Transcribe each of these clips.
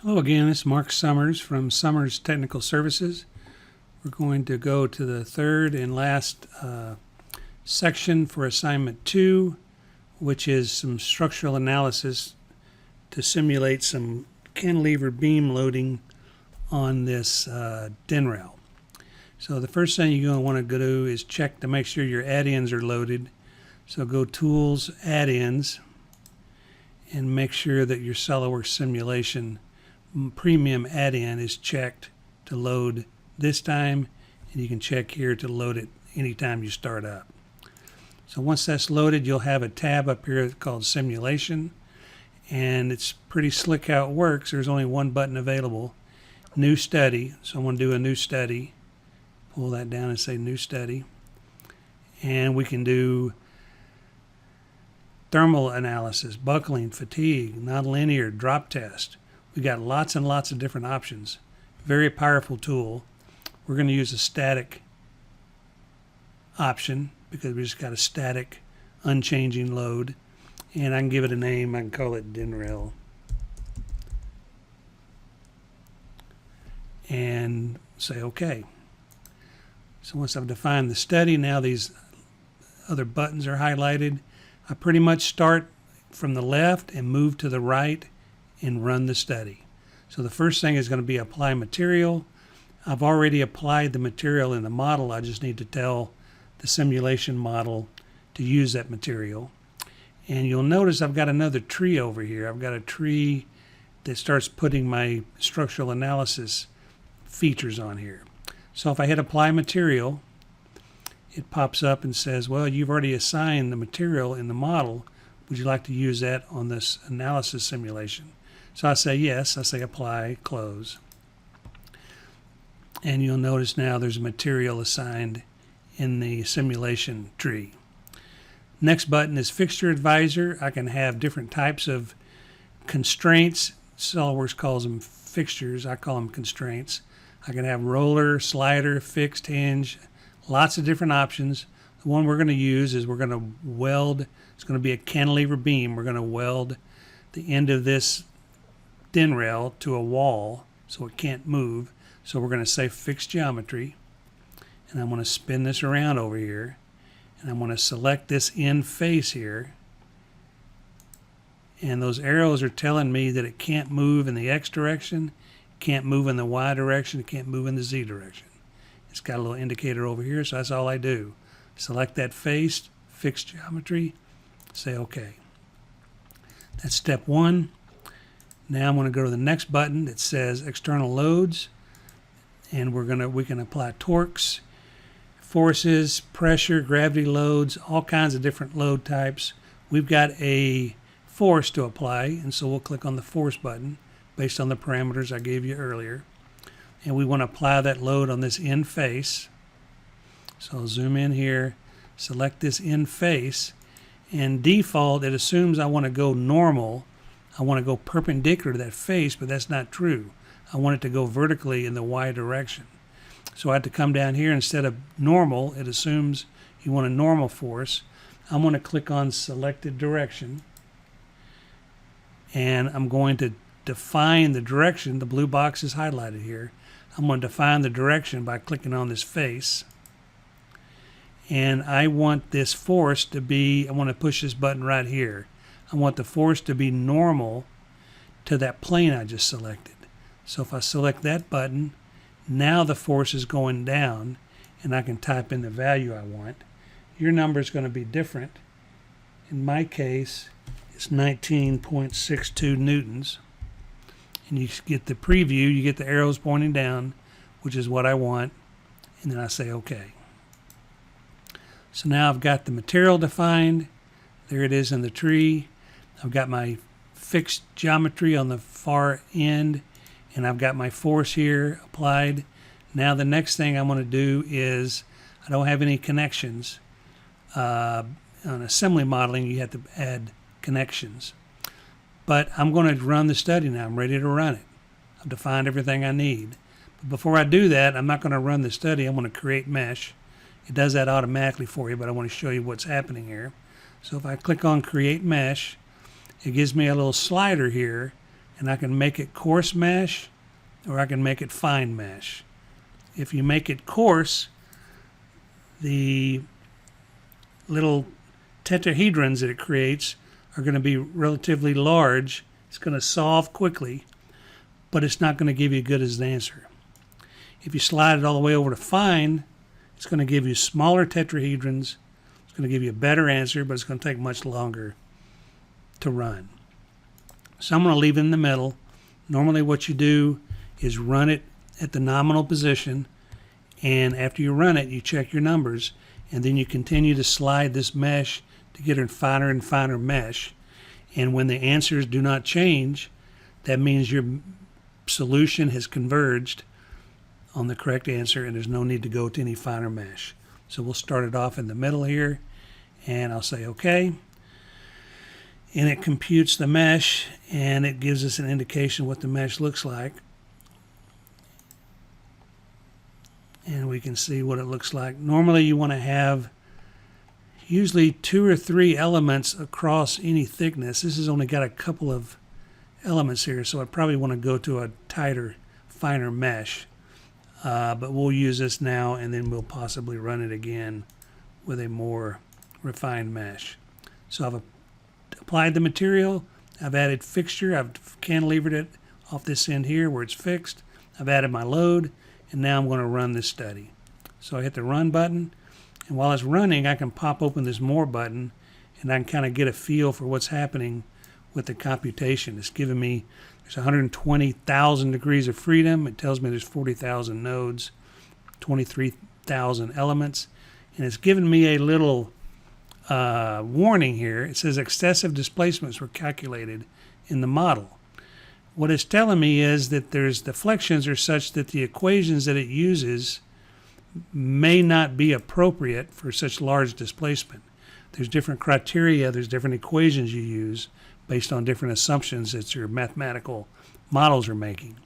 Hello again, it's Mark Summers from Summers Technical Services. We're going to go to the third and last section for assignment 2, which is some structural analysis to simulate some cantilever beam loading on this DIN rail. So the first thing you're going to want to do is check to make sure your add-ins are loaded. So go Tools, Add-ins, and make sure that your SOLIDWORKS simulation premium add-in is checked to load this time, and you can check here to load it anytime you start up. So once that's loaded, you'll have a tab up here called Simulation, and it's pretty slick how it works. There's only one button available, New Study. So I'm going to do a new study. Pull that down and say New Study, and we can do thermal analysis, buckling, fatigue, nonlinear, drop test. We got lots and lots of different options. Very powerful tool. We're going to use a static option because we just got a static, unchanging load. And I can give it a name. I can call it DIN rail. And say OK. So once I've defined the study, now these other buttons are highlighted. I pretty much start from the left and move to the right and run the study. So the first thing is going to be apply material. I've already applied the material in the model. I just need to tell the simulation model to use that material. And you'll notice I've got another tree over here. I've got a tree that starts putting my structural analysis features on here. So if I hit apply material, it pops up and says, well, you've already assigned the material in the model. Would you like to use that on this analysis simulation? So I say yes. I say apply, close. And you'll notice now there's a material assigned in the simulation tree. Next button is Fixture Advisor. I can have different types of constraints. SOLIDWORKS calls them fixtures. I call them constraints. I can have roller, slider, fixed, hinge, lots of different options. The one we're going to use is we're going to weld. It's going to be a cantilever beam. We're going to weld the end of this DIN rail to a wall so it can't move. So we're going to say fixed geometry, and I'm going to spin this around over here, and I'm going to select this end face here, and those arrows are telling me that it can't move in the X direction, can't move in the Y direction, it can't move in the Z direction. It's got a little indicator over here, so that's all I do. Select that face, fixed geometry, say OK. That's step 1. Now I'm going to go to the next button that says external loads, and we can apply torques, forces, pressure, gravity loads, all kinds of different load types. We've got a force to apply, and so we'll click on the force button based on the parameters I gave you earlier. And we want to apply that load on this end face. So I'll zoom in here, select this end face, and default it assumes I want to go normal. I want to go perpendicular to that face, but that's not true. I want it to go vertically in the Y direction. So I have to come down here. Instead of normal, it assumes you want a normal force. I'm going to click on selected direction, and I'm going to define the direction. The blue box is highlighted here. I'm going to define the direction by clicking on this face. And I want this force to be, I want to push this button right here. I want the force to be normal to that plane I just selected. So if I select that button, now the force is going down, and I can type in the value I want. Your number is going to be different. In my case, it's 19.62 newtons. And you get the preview, you get the arrows pointing down, which is what I want, and then I say OK. So now I've got the material defined. There it is in the tree. I've got my fixed geometry on the far end, and I've got my force here applied. Now the next thing I'm going to do is, I don't have any connections. On assembly modeling, you have to add connections. But I'm going to run the study now. I'm ready to run it. I've defined everything I need. But before I do that, I'm not going to run the study. I'm going to create mesh. It does that automatically for you, but I want to show you what's happening here. So if I click on Create Mesh, it gives me a little slider here and I can make it coarse mesh or I can make it fine mesh. If you make it coarse, the little tetrahedrons that it creates are going to be relatively large. It's going to solve quickly, but it's not going to give you as good as the answer. If you slide it all the way over to fine, it's going to give you smaller tetrahedrons. It's going to give you a better answer, but it's going to take much longer to run. So I'm going to leave it in the middle. Normally what you do is run it at the nominal position, and after you run it, you check your numbers, and then you continue to slide this mesh to get a finer and finer mesh. And when the answers do not change, that means your solution has converged on the correct answer, and there's no need to go to any finer mesh. So we'll start it off in the middle here, and I'll say OK. And it computes the mesh, and it gives us an indication what the mesh looks like. And we can see what it looks like. Normally you want to have usually 2 or 3 elements across any thickness. This has only got a couple of elements here, so I probably want to go to a tighter, finer mesh. But we'll use this now, and then we'll possibly run it again with a more refined mesh. So I've applied the material, I've added fixture, I've cantilevered it off this end here where it's fixed, I've added my load, and now I'm going to run this study. So I hit the run button, and while it's running I can pop open this more button, and I can kind of get a feel for what's happening with the computation. It's giving me, there's 120,000 degrees of freedom. It tells me there's 40,000 nodes, 23,000 elements, and it's given me a little warning here. It says excessive displacements were calculated in the model. What it's telling me is that the deflections are such that the equations that it uses may not be appropriate for such large displacement. There's different criteria, there's different equations you use based on different assumptions that your mathematical models are making.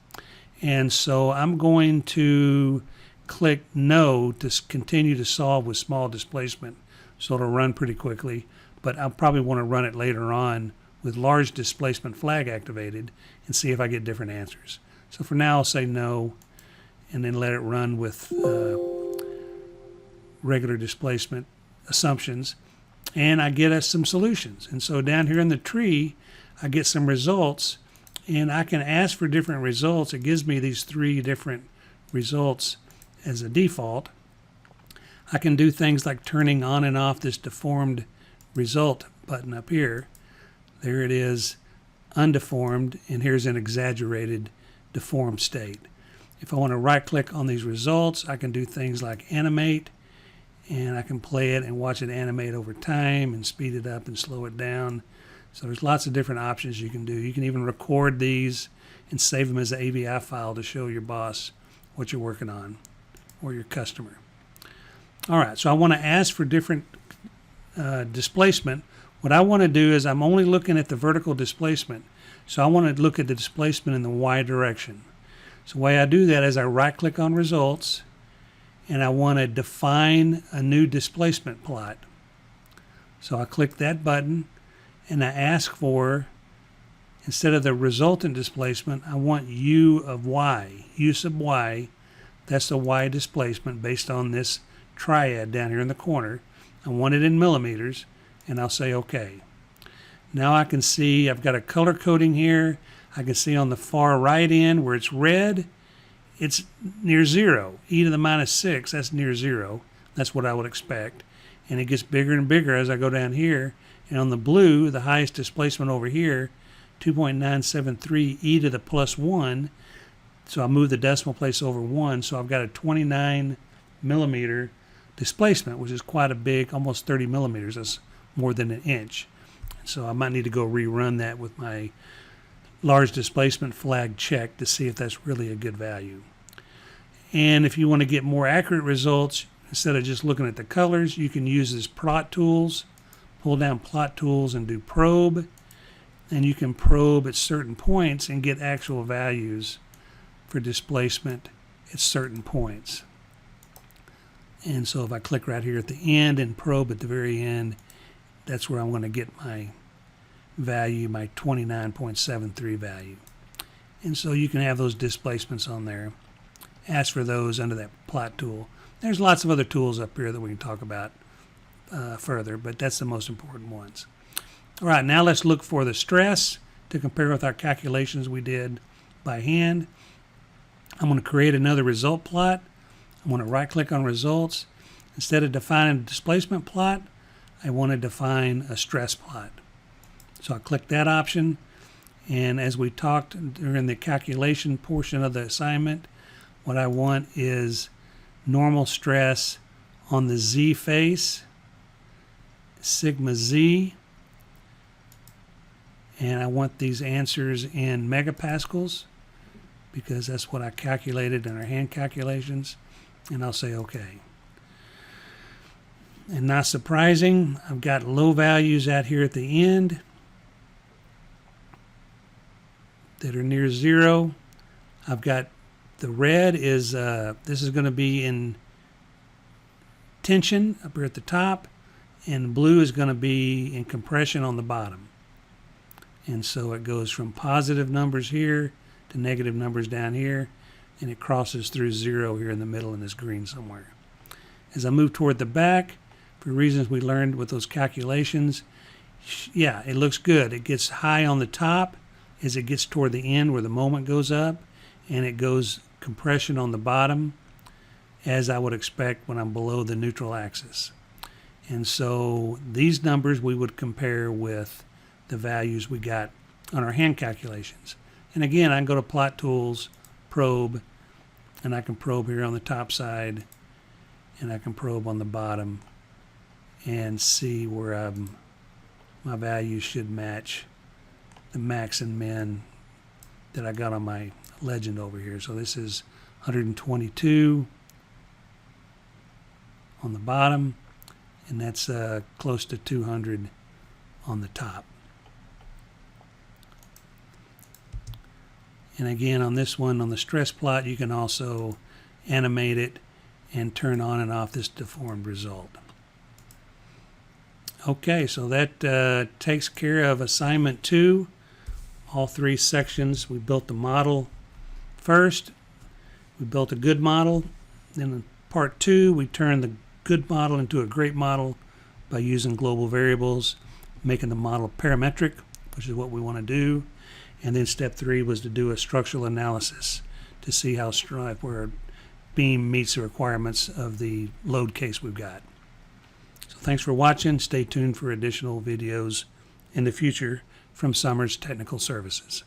And so I'm going to click no to continue to solve with small displacement, so it'll run pretty quickly, but I'll probably want to run it later on with large displacement flag activated and see if I get different answers. So for now I'll say no, and then let it run with regular displacement assumptions, and I get us some solutions. And so down here in the tree I get some results, and I can ask for different results. It gives me these 3 different results as a default. I can do things like turning on and off this deformed result button up here. There it is, undeformed, and here's an exaggerated deformed state. If I want to right click on these results, I can do things like animate, and I can play it and watch it animate over time and speed it up and slow it down. So there's lots of different options you can do. You can even record these and save them as an AVI file to show your boss what you're working on or your customer. All right, so I want to ask for different displacement. What I want to do is I'm only looking at the vertical displacement, so I want to look at the displacement in the Y direction. So the way I do that is I right click on results, and I want to define a new displacement plot. So I click that button, and I ask for, instead of the resultant displacement, I want U of Y, U sub Y. That's the Y displacement based on this triad down here in the corner. I want it in millimeters, and I'll say OK. Now I can see I've got a color coding here. I can see on the far right end where it's red, it's near 0. E to the minus 6, that's near 0. That's what I would expect. And it gets bigger and bigger as I go down here. And on the blue, the highest displacement over here, 2.973 e to the plus 1. So I move the decimal place over 1. So I've got a 29 millimeter displacement, which is quite a big, almost 30 millimeters. That's more than an inch. So I might need to go rerun that with my large displacement flag check to see if that's really a good value. And if you want to get more accurate results, instead of just looking at the colors, you can use this plot tools, pull down plot tools and do probe, and you can probe at certain points and get actual values for displacement at certain points. And so if I click right here at the end and probe at the very end, that's where I'm going to get my value, my 29.73 value. And so you can have those displacements on there. Ask for those under that plot tool. There's lots of other tools up here that we can talk about further, but that's the most important ones. All right, now let's look for the stress to compare with our calculations we did by hand. I'm going to create another result plot. I'm going to right-click on results. Instead of defining a displacement plot, I want to define a stress plot. So I click that option, and as we talked during the calculation portion of the assignment, what I want is normal stress on the Z face, sigma Z, and I want these answers in megapascals because that's what I calculated in our hand calculations, and I'll say OK. And not surprising, I've got low values out here at the end that are near 0. I've got the red is, this is going to be in tension up here at the top, and blue is going to be in compression on the bottom. And so it goes from positive numbers here to negative numbers down here, and it crosses through 0 here in the middle in this green somewhere. As I move toward the back, for reasons we learned with those calculations, yeah, it looks good. It gets high on the top as it gets toward the end where the moment goes up, and it goes compression on the bottom as I would expect when I'm below the neutral axis. And so these numbers we would compare with the values we got on our hand calculations. And again, I can go to Plot Tools, Probe, and I can probe here on the top side, and I can probe on the bottom and see where my values should match the max and min that I got on my legend over here. So this is 122 on the bottom, and that's close to 200 on the top. And again, on this one, on the stress plot, you can also animate it and turn on and off this deformed result. Okay, so that takes care of assignment 2. All 3 sections. We built the model first. We built a good model. Then in part 2, we turned the good model into a great model by using global variables, making the model parametric, which is what we want to do. And then step 3 was to do a structural analysis to see how strong, where beam meets the requirements of the load case we've got. So thanks for watching. Stay tuned for additional videos in the future from Summers Technical Services.